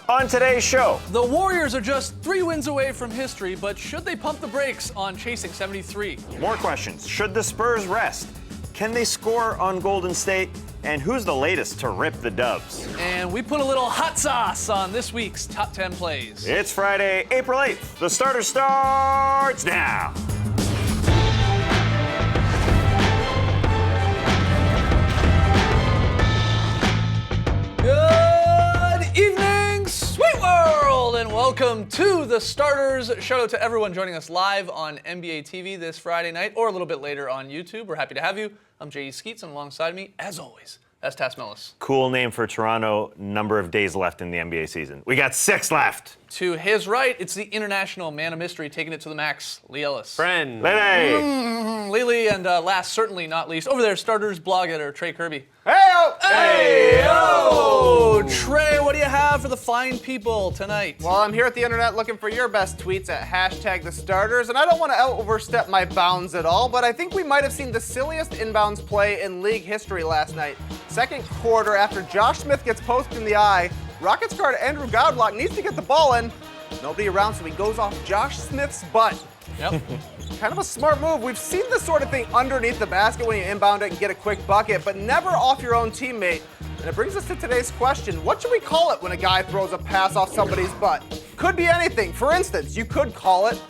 On today's show, The Warriors are just 3 wins away from history, but should they pump the brakes on chasing 73? more questions. Should the Spurs rest? Can they score on Golden State? And who's the latest to rip the Dubs? And we put a little hot sauce on this week's top 10 plays. It's Friday, April 8th. The starter starts now. Good evening, sweet world, and welcome to the starters. Shout out to everyone joining us live on NBA TV this Friday night, or a little bit later on YouTube. We're happy to have you. I'm J.E. Skeets, and alongside me, as always, that's Tass Mellis. Cool name for Toronto. Number of days left in the NBA season. We got 6 left. To his right, it's the international man of mystery, taking it to the max, Lee Ellis. Friend. Lele. Lily, and last, certainly not least, over there, starters blog editor, Trey Kirby. Hey! Hey-o! Trey, what do you have for the fine people tonight? Well, I'm here at the internet looking for your best tweets at #TheStarters, and I don't want to overstep my bounds at all, but I think we might have seen the silliest inbounds play in league history last night. Second quarter, after Josh Smith gets poked in the eye, Rockets guard Andrew Godlock needs to get the ball in. Nobody around, so he goes off Josh Smith's butt. Yep. Kind of a smart move. We've seen this sort of thing underneath the basket when you inbound it and get a quick bucket, but never off your own teammate. And it brings us to today's question. What should we call it when a guy throws a pass off somebody's butt? Could be anything. For instance, you could call it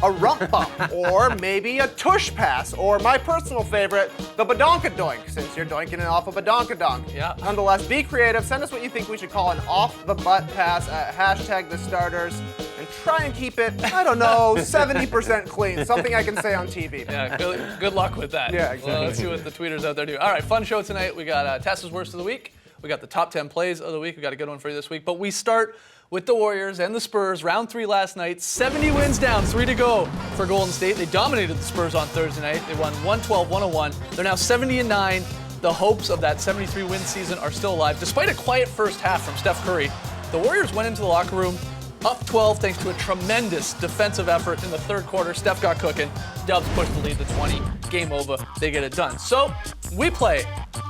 a rump bump, or maybe a tush pass, or my personal favorite, the badonka-doink, since you're doinking it off of a badonka-donk. Yeah. Nonetheless, be creative. Send us what you think we should call an off-the-butt pass at #TheStarters, and try and keep it, I don't know, 70% clean, something I can say on TV. Yeah, good luck with that. Yeah, exactly. Well, let's see what the tweeters out there do. All right, fun show tonight. We got Tass's Worst of the Week. We got the top 10 plays of the week. We got a good one for you this week. But we start with the Warriors and the Spurs. Round 3 last night. 70 wins down, 3 to go for Golden State. They dominated the Spurs on Thursday night. They won 112-101. They're now 70-9. The hopes of that 73-win season are still alive. Despite a quiet first half from Steph Curry, the Warriors went into the locker room up 12 thanks to a tremendous defensive effort in the third quarter. Steph got cooking. Dubs pushed the lead to 20. Game over. They get it done. So we play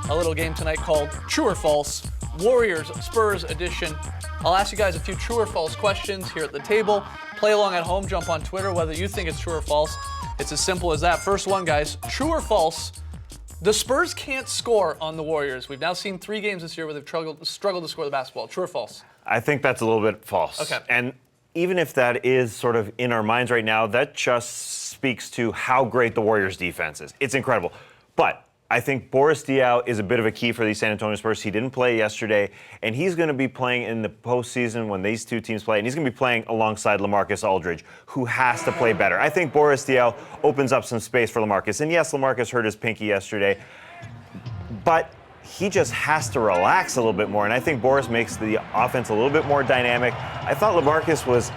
a little game tonight called True or False, Warriors Spurs edition. I'll ask you guys a few true or false questions here at the table. Play along at home. Jump on Twitter whether you think it's true or false. It's as simple as that. First one, guys. True or false? The Spurs can't score on the Warriors. We've now seen 3 games this year where they've struggled to score the basketball. True or false? I think that's a little bit false. Okay. And even if that is sort of in our minds right now, that just speaks to how great the Warriors defense is. It's incredible. But I think Boris Diaw is a bit of a key for the San Antonio Spurs. He didn't play yesterday, and he's going to be playing in the postseason when these two teams play, and he's going to be playing alongside LaMarcus Aldridge, who has to play better. I think Boris Diaw opens up some space for LaMarcus. And yes, LaMarcus hurt his pinky yesterday, but he just has to relax a little bit more, and I think Boris makes the offense a little bit more dynamic. I thought LaMarcus was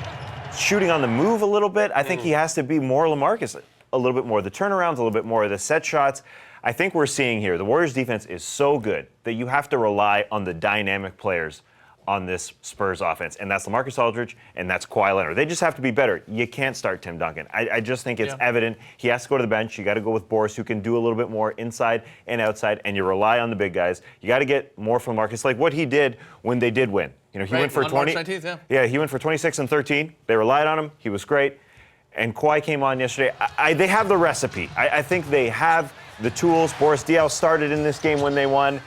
shooting on the move a little bit. I think he has to be more LaMarcus a little bit more. The turnarounds, a little bit more. The set shots. I think we're seeing here, the Warriors defense is so good that you have to rely on the dynamic players on this Spurs offense. And that's LaMarcus Aldridge, and that's Kawhi Leonard. They just have to be better. You can't start Tim Duncan. I just think it's evident. He has to go to the bench. You got to go with Boris, who can do a little bit more inside and outside, and you rely on the big guys. You got to get more from LaMarcus, like what he did when they did win. You know, he went for on 20. March 19th, yeah. Yeah, he went for 26 and 13. They relied on him. He was great. And Kawhi came on yesterday. They have the recipe. I think they have the tools. Boris Diaw started in this game when they won.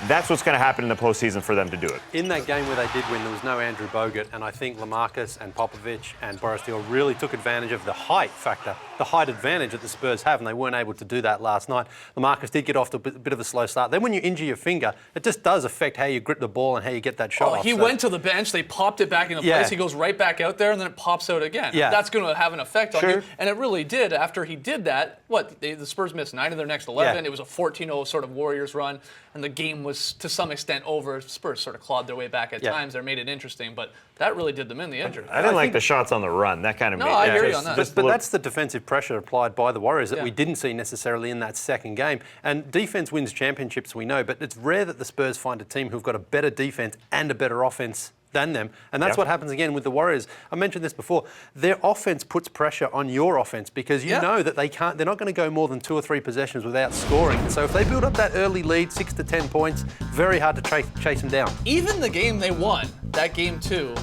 That's what's going to happen in the postseason for them to do it. In that game where they did win, there was no Andrew Bogut, and I think LaMarcus and Popovich and Boris Diaw really took advantage of the height factor, the height advantage that the Spurs have, and they weren't able to do that last night. LaMarcus did get off to a bit of a slow start. Then when you injure your finger, it just does affect how you grip the ball and how you get that shot off. He went to the bench, they popped it back into place, he goes right back out there, and then it pops out again. Yeah. That's going to have an effect on Sure. you, and it really did. After he did that, the Spurs missed 9 of their next 11. Yeah. It was a 14-0 sort of Warriors run, and the game was, to some extent, over. Spurs sort of clawed their way back at times. They made it interesting, but that really did them in the injury. I didn't like the shots on the run. That kind of No, made I hear you on that. But that's the defensive pressure applied by the Warriors that Yeah. we didn't see necessarily in that second game. And defense wins championships, we know, but it's rare that the Spurs find a team who've got a better defense and a better offense than them. And that's what happens again with the Warriors. I mentioned this before. Their offense puts pressure on your offense because you know that they're not going to go more than 2 or 3 possessions without scoring. And so if they build up that early lead, 6 to 10 points, very hard to chase them down. Even the game they won, that game 2,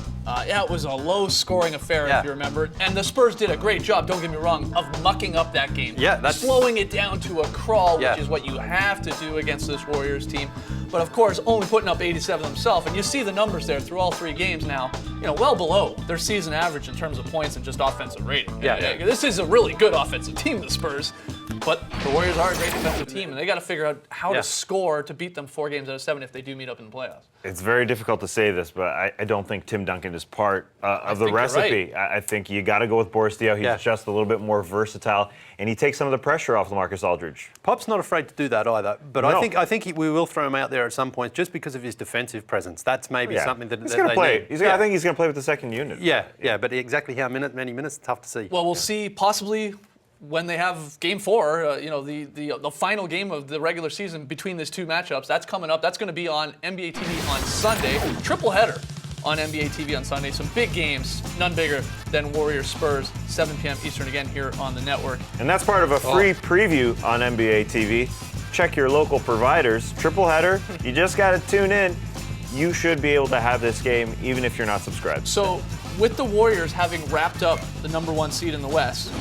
it was a low-scoring affair, Yeah. if you remember. And the Spurs did a great job, don't get me wrong, of mucking up that game. Yeah, that's- slowing it down to a crawl, Yeah. which is what you have to do against this Warriors team. But of course, only putting up 87 themselves, and you see the numbers there through all 3 games now, well below their season average in terms of points and just offensive rating. Yeah. This is a really good offensive team, the Spurs. But the Warriors are a great defensive team, and they got to figure out how Yeah. to score to beat them 4 games out of 7 if they do meet up in the playoffs. It's very difficult to say this, but I don't think Tim Duncan is part of the think you're recipe. I think you got to go with Boris Diaw. He's Yeah. just a little bit more versatile, and he takes some of the pressure off LaMarcus Aldridge. Pop's not afraid to do that either, but No. I think we will throw him out there at some point just because of his defensive presence. That's maybe something that he's that going they to play. need. I think he's going to play with the second unit. Yeah, but exactly how many minutes? Tough to see. Well, we'll see possibly when they have Game 4, the final game of the regular season between these 2 matchups. That's coming up. That's going to be on NBA TV on Sunday. Triple header on NBA TV on Sunday. Some big games, none bigger than Warriors Spurs, 7 p.m. Eastern again here on the network. And that's part of a free preview on NBA TV. Check your local providers. Triple header. You just got to tune in. You should be able to have this game even if you're not subscribed. So, with the Warriors having wrapped up the #1 seed in the West,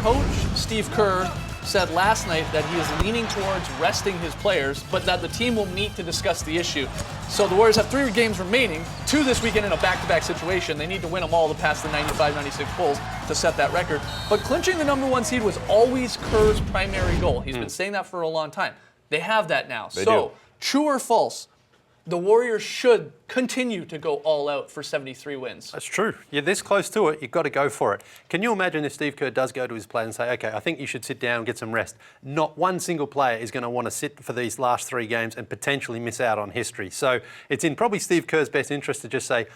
Coach Steve Kerr said last night that he is leaning towards resting his players, but that the team will meet to discuss the issue. So the Warriors have 3 games remaining, 2 this weekend in a back-to-back situation. They need to win them all to pass the 95-96 Bulls to set that record. But clinching the #1 seed was always Kerr's primary goal. He's been saying that for a long time. They have that now. They So, do. true or false, the Warriors should continue to go all out for 73 wins. That's true. You're this close to it, you've got to go for it. Can you imagine if Steve Kerr does go to his players and say, okay, I think you should sit down and get some rest? Not one single player is going to want to sit for these last 3 games and potentially miss out on history. So it's in probably Steve Kerr's best interest to just say,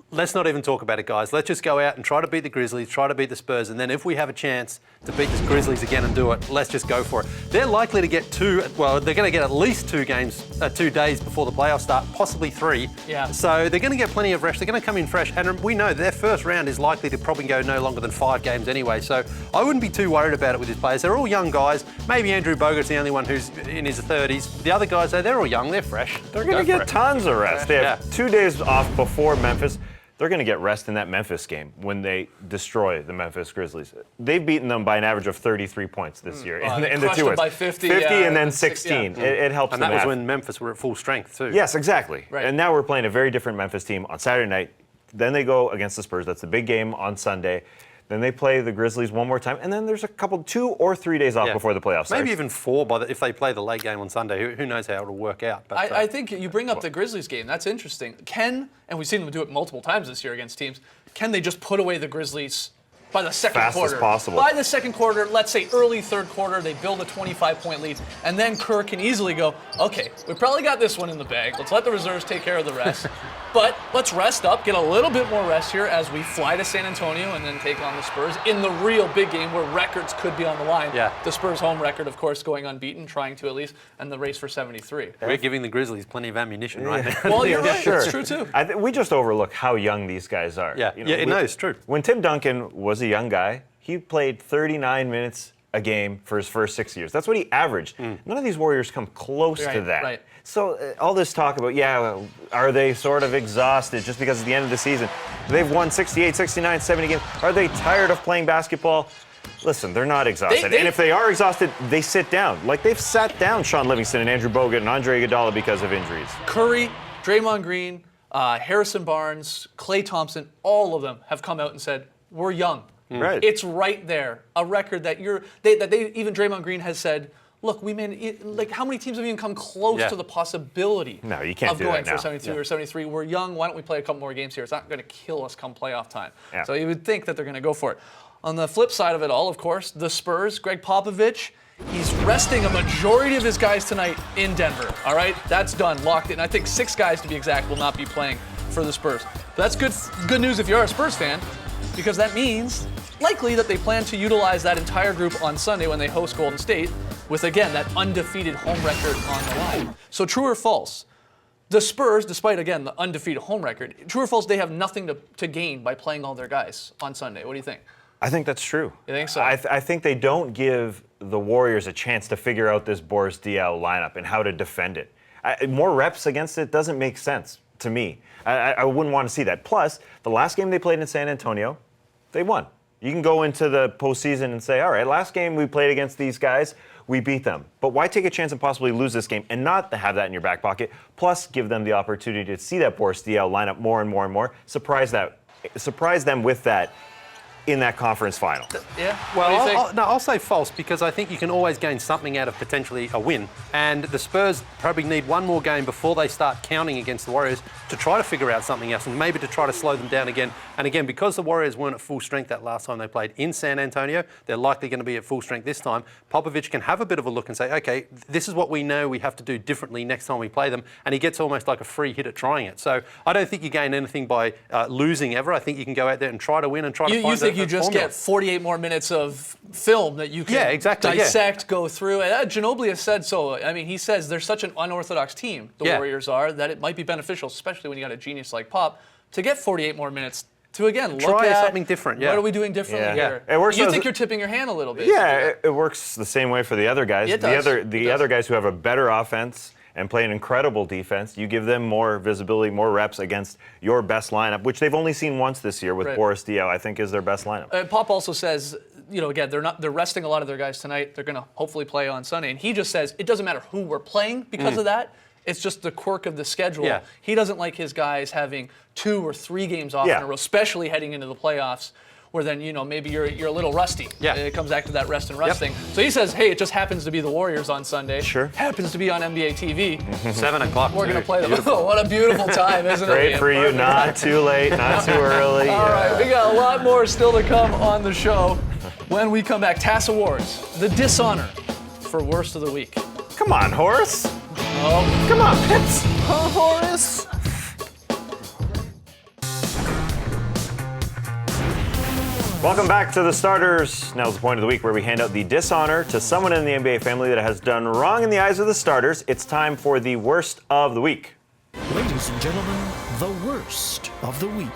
let's not even talk about it, guys. Let's just go out and try to beat the Grizzlies, try to beat the Spurs, and then if we have a chance to beat the Grizzlies again and do it, let's just go for it. They're likely to get they're going to get at least 2 days before the playoffs start, possibly 3. Yeah. So they're going to get plenty of rest. They're going to come in fresh. And we know their first round is likely to probably go no longer than 5 games anyway. So I wouldn't be too worried about it with his players. They're all young guys. Maybe Andrew Bogut's the only one who's in his 30s. The other guys, though, they're all young. They're fresh. They're going to get tons of rest. They have 2 days off before Memphis. They're going to get rest in that Memphis game when they destroy the Memphis Grizzlies. They've beaten them by an average of 33 points this year in They the crushed 2 them ways. by 50, 50 yeah, and then and 16. yeah. It helps And the that was math. when Memphis were at full strength, too. Yes, exactly. Right. And now we're playing a very different Memphis team on Saturday night. Then they go against the Spurs. That's the big game on Sunday. Then they play the Grizzlies one more time, and then there's a couple, 2 or 3 days off Yeah. before the playoffs start. Maybe even 4 if they play the late game on Sunday. Who knows how it'll work out. But, I think you bring up the Grizzlies game. That's interesting. And we've seen them do it multiple times this year against teams, can they just put away the Grizzlies by the second Fast as quarter? possible. By the second quarter, let's say early third quarter, they build a 25-point lead, and then Kerr can easily go, okay, we probably got this one in the bag. Let's let the reserves take care of the rest. But let's rest up, get a little bit more rest here as we fly to San Antonio and then take on the Spurs in the real big game where records could be on the line. Yeah. The Spurs home record, of course, going unbeaten, trying to at least, and the race for 73. we're giving the Grizzlies plenty of ammunition right now. Well, you're right. Sure. It's true, too. We just overlook how young these guys are. Yeah. No, it's true. When Tim Duncan was a young guy, he played 39 minutes a game for his first 6 years. That's what he averaged. None of these Warriors come close to Right, that. right. So all this talk about, are they sort of exhausted just because it's the end of the season? They've won 68, 69, 70 games. Are they tired of playing basketball? Listen, they're not exhausted. They- and if they are exhausted, they sit down. Like they've sat down Sean Livingston and Andrew Bogut and Andre Iguodala because of injuries. Curry, Draymond Green, Harrison Barnes, Klay Thompson, all of them have come out and said, we're young. Right. It's right there. A record that even Draymond Green has said, look, how many teams have even come close Yeah. to the possibility No, you can't of do going that now. for 72 or 73? We're young. Why don't we play a couple more games here? It's not going to kill us come playoff time. Yeah. So you would think that they're going to go for it. On the flip side of it all, of course, the Spurs, Greg Popovich, he's resting a majority of his guys tonight in Denver. All right, that's done, locked in. I think 6 guys, to be exact, will not be playing for the Spurs. But that's good news if you're a Spurs fan, because that means likely that they plan to utilize that entire group on Sunday when they host Golden State with, again, that undefeated home record on the line. So true or false? The Spurs, despite, again, the undefeated home record, true or false, they have nothing to gain by playing all their guys on Sunday. What do you think? I think that's true. You think so? I think they don't give the Warriors a chance to figure out this Boris Diaw lineup and how to defend it. More reps against it doesn't make sense. to me. I wouldn't want to see that. Plus, the last game they played in San Antonio, they won. You can go into the postseason and say, all right, last game we played against these guys, we beat them. But why take a chance and possibly lose this game and not have that in your back pocket? Plus, give them the opportunity to see that Boris Diaw line up more and more and more. Surprise them with that in that conference final. Yeah. What do you think? I'll say false because I think you can always gain something out of potentially a win. And the Spurs probably need one more game before they start counting against the Warriors to try to figure out something else and maybe to try to slow them down again. And again, because the Warriors weren't at full strength that last time they played in San Antonio, they're likely going to be at full strength this time. Popovich can have a bit of a look and say, okay, this is what we know we have to do differently next time we play them. And he gets almost like a free hit at trying it. So I don't think you gain anything by losing ever. I think you can go out there and try to win and try to find you just get 48 more minutes of film that you can dissect, go through. And Ginobili has said so. I mean, he says they're such an unorthodox team, the Warriors are, that it might be beneficial, especially when you got a genius like Pop, to get 48 more minutes to, again, look try at something different. What are we doing differently here? It works. You think you're tipping your hand a little bit. Yeah, it works the same way for the other guys. It does. The other guys who have a better offense and play an incredible defense, you give them more visibility, more reps against your best lineup, which they've only seen once this year with Boris Diaw, I think is their best lineup. Pop also says, again, they're resting a lot of their guys tonight. They're going to hopefully play on Sunday. And he just says it doesn't matter who we're playing because of that. It's just the quirk of the schedule. Yeah. He doesn't like his guys having 2 or 3 games off in a row, especially heading into the playoffs, where then, maybe you're a little rusty. Yeah. It comes back to that rest and rust thing. So he says, hey, it just happens to be the Warriors on Sunday. Sure. Happens to be on NBA TV. 7 o'clock. We're going to play them. Oh, what a beautiful time, isn't it? Great for you, not too late, not too early. All right, we got a lot more still to come on the show. When we come back, TAS Awards, the dishonor for worst of the week. Come on, Horace. Oh, Come on, Pips. Horace. Welcome back to the Starters. Now's the point of the week where we hand out the dishonor to someone in the NBA family that has done wrong in the eyes of the starters. It's time for the worst of the week. Ladies and gentlemen, the worst of the week.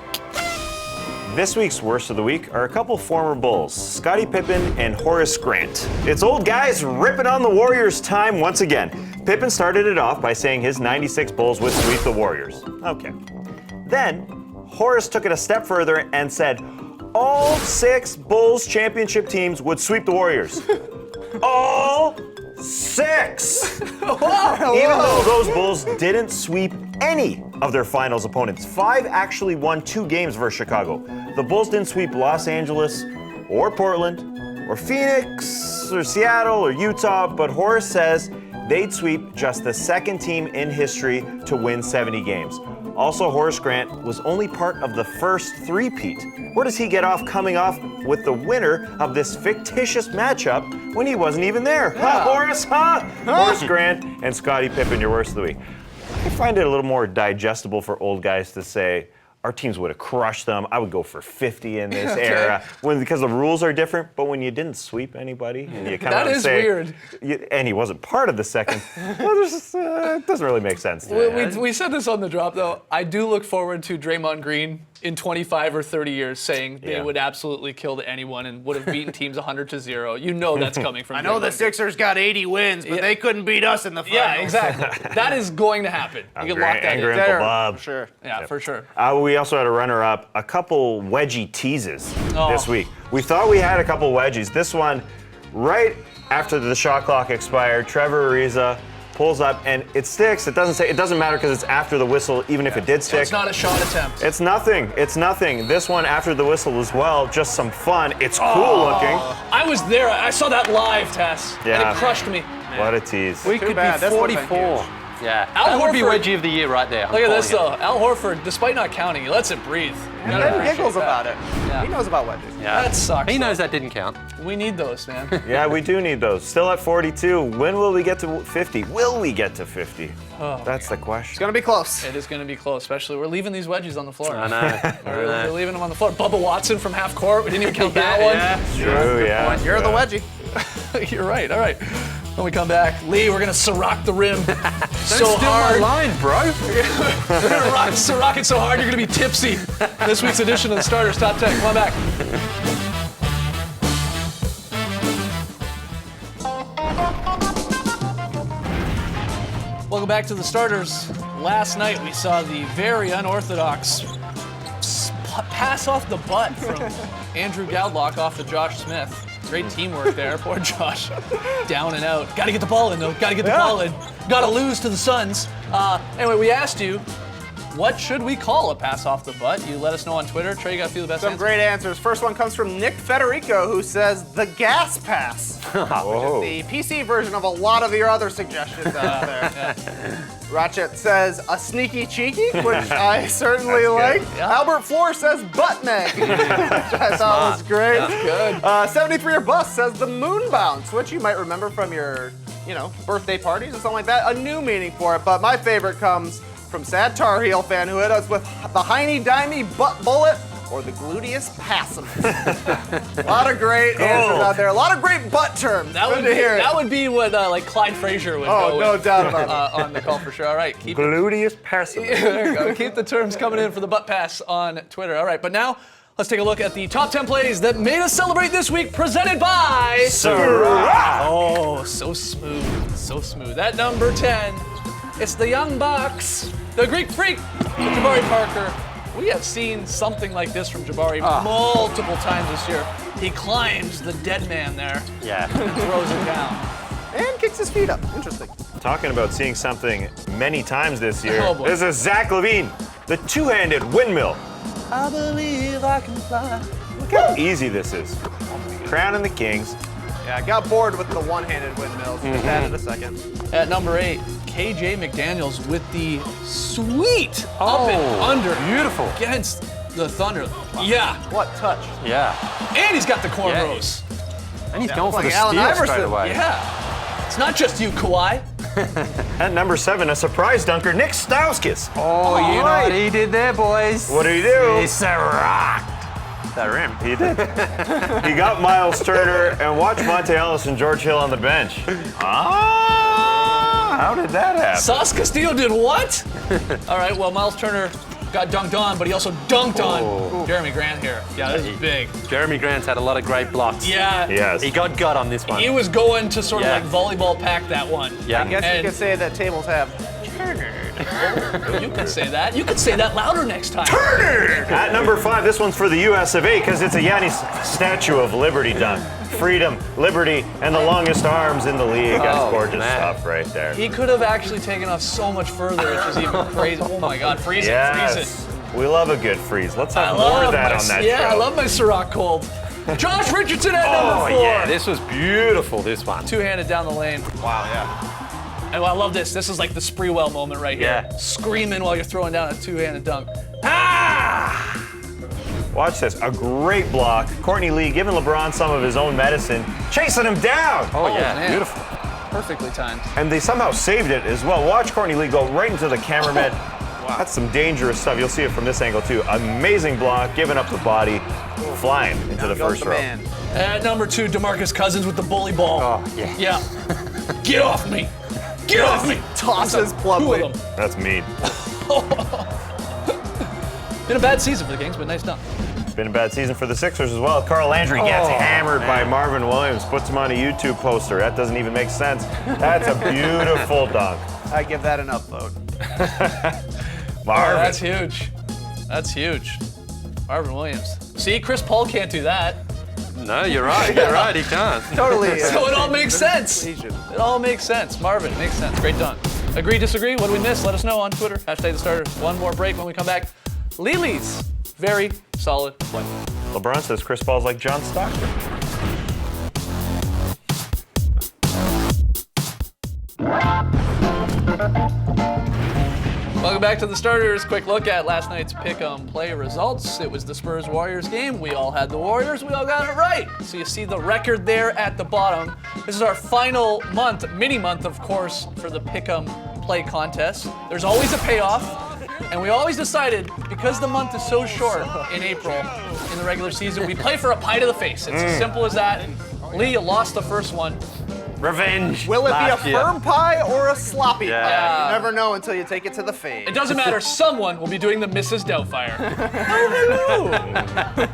This week's worst of the week are a couple former Bulls, Scottie Pippen and Horace Grant. It's old guys ripping on the Warriors time once again. Pippen started it off by saying his 96 Bulls would sweep the Warriors. Okay. Then, Horace took it a step further and said, all 6 Bulls championship teams would sweep the Warriors. All 6! Even though those Bulls didn't sweep any of their finals opponents. 5 actually won 2 games versus Chicago. The Bulls didn't sweep Los Angeles or Portland or Phoenix or Seattle or Utah, but Horace says they'd sweep just the second team in history to win 70 games. Also, Horace Grant was only part of the first three-peat. Where does he get off coming off with the winner of this fictitious matchup when he wasn't even there? Huh, Horace, huh? Horace Grant and Scottie Pippen, your worst of the week. I find it a little more digestible for old guys to say, our teams would have crushed them. I would go for 50 in this era because the rules are different. But when you didn't sweep anybody, and you come out and say, weird. And he wasn't part of the second, well, it doesn't really make sense to me. We said this on the drop, though. I do look forward to Draymond Green in 25 or 30 years saying they would absolutely kill anyone and would have beaten teams 100-0. You know that's coming from I know Draymond the Sixers got 80 wins, but they couldn't beat us in the finals. Yeah, exactly. That is going to happen. You can lock that Angry in. Uncle Bob. Sure. Yeah, for sure. We also had a runner-up, a couple wedgie teases this week. We thought we had a couple wedgies. This one, right after the shot clock expired, Trevor Ariza pulls up and it sticks. It doesn't matter because it's after the whistle, even if it did stick. It's not a shot attempt. It's nothing. It's nothing. This one after the whistle as well, just some fun. It's cool looking. I was there. I saw that live, Tess. And Yeah. it crushed me. What a tease. We could bad. be This would've been 44. huge. Yeah. Al That would be Horford- wedgie of the year right there. Look at this, though. Al Horford, despite not counting, he lets it breathe. And then giggles about it. Yeah. He knows about wedges. Yeah. That sucks. He knows that didn't count. We need those, man. Yeah, we do need those. Still at 42. When will we get to 50? Will we get to 50? That's the question. It's going to be close. It is going to be close, especially we're leaving these wedges on the floor. I know. We're leaving them on the floor. Bubba Watson from half court. We didn't even count that one. True, yeah. You're the wedgie. You're right. All right. When we come back, Lee, we're gonna Ciroc the rim so Steal my hard. line, bro. We're gonna Ciroc it so hard you're gonna be tipsy. This week's edition of the Starters Top 10. Come on back. Welcome back to the Starters. last night we saw the very unorthodox pass off the butt from Andrew Gowdlock off to Josh Smith. Great teamwork there. Poor Josh. Down and out. Got to get the ball in, though. Got to get the ball in. Got to lose to the Suns. Anyway, we asked you, what should we call a pass off the butt? You let us know on Twitter. Trey, you got to feel the best Some answer. great answers. First one comes from Nick Federico, who says the gas pass. Whoa. The PC version of a lot of your other suggestions out there. Ratchet says a sneaky cheeky, which I certainly like. Yeah. Albert Floor says butt meg, which I thought was great. Good. 73 or Bus says the moon bounce, which you might remember from your, birthday parties or something like that. A new meaning for it, but my favorite comes from Sad Tar Heel fan who hit us with the Heiny Dimey butt bullet or the gluteus passum. A lot of great answers out there. A lot of great butt terms. Good to hear it. That would be what like Clyde Frazier would Oh, go no with doubt about it. on the call for sure. All right, keep it. Gluteus passum. There you go. Keep the terms coming in for the butt pass on Twitter. All right, but now let's take a look at the top 10 plays that made us celebrate this week, presented by Syrah. Oh, so smooth, so smooth. At number 10, it's the Young Bucks, the Greek Freak, Jabari Parker. We have seen something like this from Jabari multiple times this year. He climbs the dead man there Yeah. and throws it down. And kicks his feet up. Interesting. Talking about seeing something many times this year. Oh, boy. This is Zach Levine, the two-handed windmill. I believe I can fly. Look how easy this is. Crowning the Kings. Yeah, I got bored with the one-handed windmills. Just added a second. At number 8, KJ McDaniels with the sweet up and under. Beautiful. Against the Thunder. Yeah. What touch? Yeah. And he's got the cornrows. And he's going for like the Allen steal Iverson. straight away. Yeah. It's not just you, Kawhi. At number 7, a surprise dunker, Nick Stauskas. Oh, you know what he did there, boys? What did he do? He rocked the rim. He did. He got Miles Turner and watched Monte Ellis and George Hill on the bench. How did that happen? Sauce Castillo did what? All right, well, Miles Turner got dunked on, but he also dunked on Jeremy Grant here. Yeah, this is big. Jeremy Grant's had a lot of great blocks. Yeah. Yes. He got gut on this one. He was going to sort of Yeah. like volleyball pack that one. Yeah. I guess And- you could say that tables have. You could say that. You could say that louder next time. At number 5, this one's for the US of A because it's a Yannis Statue of Liberty dunk. Freedom, liberty, and the longest arms in the league. That's Oh, gorgeous man. stuff right there. He could have actually taken off so much further, which is even crazy. Oh my God, freeze it, freeze it. Yes. We love a good freeze. Let's I have more love of that my, on that yeah, show. I love my Ciroc cold. Josh Richardson at number 4. yeah, this was beautiful, this one. Two-handed down the lane. Wow, yeah. And I love this. This is like the Spreewell moment right here. Yeah. Screaming while you're throwing down a two-handed dunk. Watch this. A great block. Courtney Lee giving LeBron some of his own medicine, chasing him down. Oh, yeah, man. beautiful. Perfectly timed. And they somehow saved it as well. Watch Courtney Lee go right into the cameraman. That's some dangerous stuff. You'll see it from this angle too. Amazing block, giving up the body, flying into the Goes first the row. man. At number 2, DeMarcus Cousins with the bully ball. Oh, yeah. Yeah. Get off me. Get off me. Tosses Two Plumlee. of them. That's mean. Been a bad season for the Kings, but nice dunk. It's been a bad season for the Sixers as well. Carl Landry gets hammered by Marvin Williams, puts him on a YouTube poster. That doesn't even make sense. That's a beautiful dunk. I give that an upvote. Marvin. That's huge. That's huge. Marvin Williams. See, Chris Paul can't do that. No, you're right. You're right. He can't. Totally. So it all makes sense. He should. It all makes sense. Marvin, makes sense. Great dunk. Agree, disagree? What did we miss? Let us know on Twitter. Hashtag the starter. One more break when we come back. Lily's very solid play. LeBron says Chris Paul's like John Stockton. Welcome back to the starters. Quick look at last night's pick-em play results. It was the Spurs-Warriors game. We all had the Warriors. We all got it right. So you see the record there at the bottom. This is our final month, mini-month, of course, for the pick-em play contest. There's always a payoff. And we always decided, because the month is so short in April, in the regular season, we play for a pie to the face. It's as simple as that. Lee, you lost the first one. Revenge. Will it be Last a year. firm pie or a sloppy Yeah. pie? You never know until you take it to the fade. It doesn't matter. Someone will be doing the Mrs. Doubtfire. Oh, hello.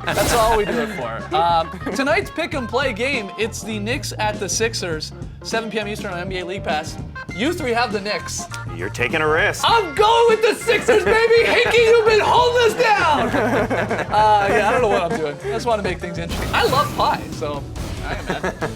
That's all we do it for. Tonight's pick and play game, it's the Knicks at the Sixers, 7 p.m. Eastern on NBA League Pass. You three have the Knicks. You're taking a risk. I'm going with the Sixers, baby. Hickey, you've been holding us down. Yeah, I don't know what I'm doing. I just want to make things interesting. I love pie, so I am mad.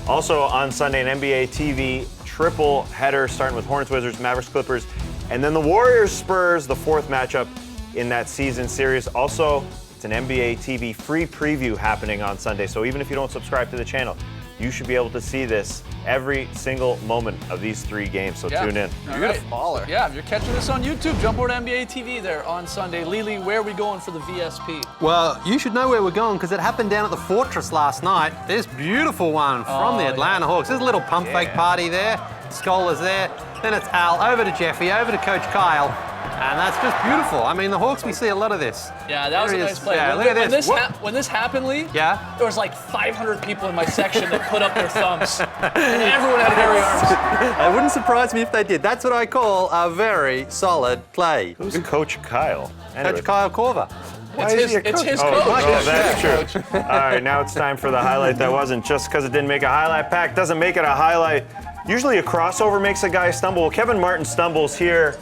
Also on Sunday, an NBA TV triple header starting with Hornets, Wizards, Mavericks, Clippers, and then the Warriors, Spurs, the fourth matchup in that season series. Also, it's an NBA TV free preview happening on Sunday, so even if you don't subscribe to the channel, you should be able to see this every single moment of these 3 games, so tune in. All You're right. a baller. Yeah, if you're catching this on YouTube, jump over to NBA TV there on Sunday. Lily, where are we going for the VSP? Well, you should know where we're going because it happened down at the Fortress last night. This beautiful one from the Atlanta Hawks. There's a little pump fake party there. Scholar's there. Then it's Al, over to Jeffy, over to Coach Kyle. And that's just beautiful. I mean, the Hawks, we see a lot of this. Yeah, that was a There he nice is. play. Yeah, when, look at this. when this happened, Lee, Yeah? there was like 500 people in my section that put up their thumbs. And everyone had hairy arms. It wouldn't surprise me if they did. That's what I call a very solid play. Who's Coach Kyle? Anyway. Coach Kyle Korver. Why It's is his, he a it's coach? his Oh, coach. oh, that's Yeah. true. All right, now it's time for the highlight that wasn't. Just because it didn't make a highlight pack doesn't make it a highlight. Usually a crossover makes a guy stumble. Well, Kevin Martin stumbles here.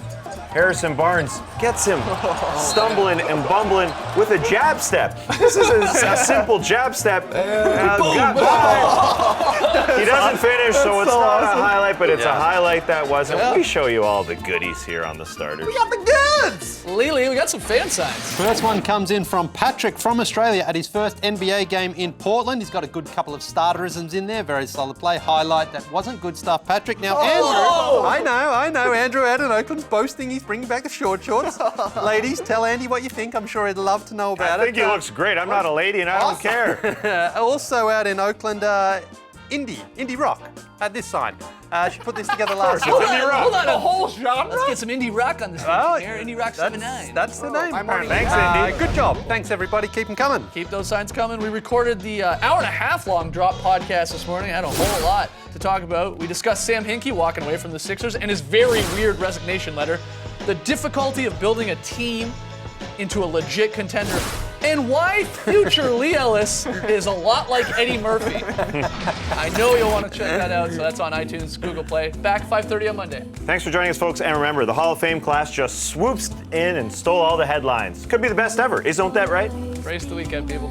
Harrison Barnes gets him stumbling and bumbling with a jab step. This is a simple jab step. He doesn't finish, so it's not a highlight, but it's a highlight that wasn't. Yeah. We show you all the goodies here on the starters. We got the goods. Lily, we got some fan signs. First one comes in from Patrick from Australia at his first NBA game in Portland. He's got a good couple of starterisms in there. Very solid play. Highlight that wasn't good stuff, Patrick. Now, Andrew. I know. Andrew out in Oakland's boasting he's bringing back the short shorts. Ladies, tell Andy what you think. I'm sure he'd love to know about I think it. he looks great. I'm not a lady and I don't care. Also out in Oakland, Indie Rock had this sign. She put this together last Hold night. on, Hold on. The whole genre? Let's get some indie rock on this Oh, one here. Indie Rock 79. That's the name. I'm already- Thanks, Indy. Good job. Thanks, everybody. Keep them coming. Keep those signs coming. We recorded the hour and a half long drop podcast this morning. I had a whole lot to talk about. We discussed Sam Hinkie walking away from the Sixers and his very weird resignation letter, the difficulty of building a team into a legit contender, and why future Lee Ellis is a lot like Eddie Murphy. I know you'll want to check that out, so that's on iTunes, Google Play. Back 5:30 on Monday. Thanks for joining us, folks. And remember, the Hall of Fame class just swoops in and stole all the headlines. Could be the best ever. Isn't that right? Race the weekend, people.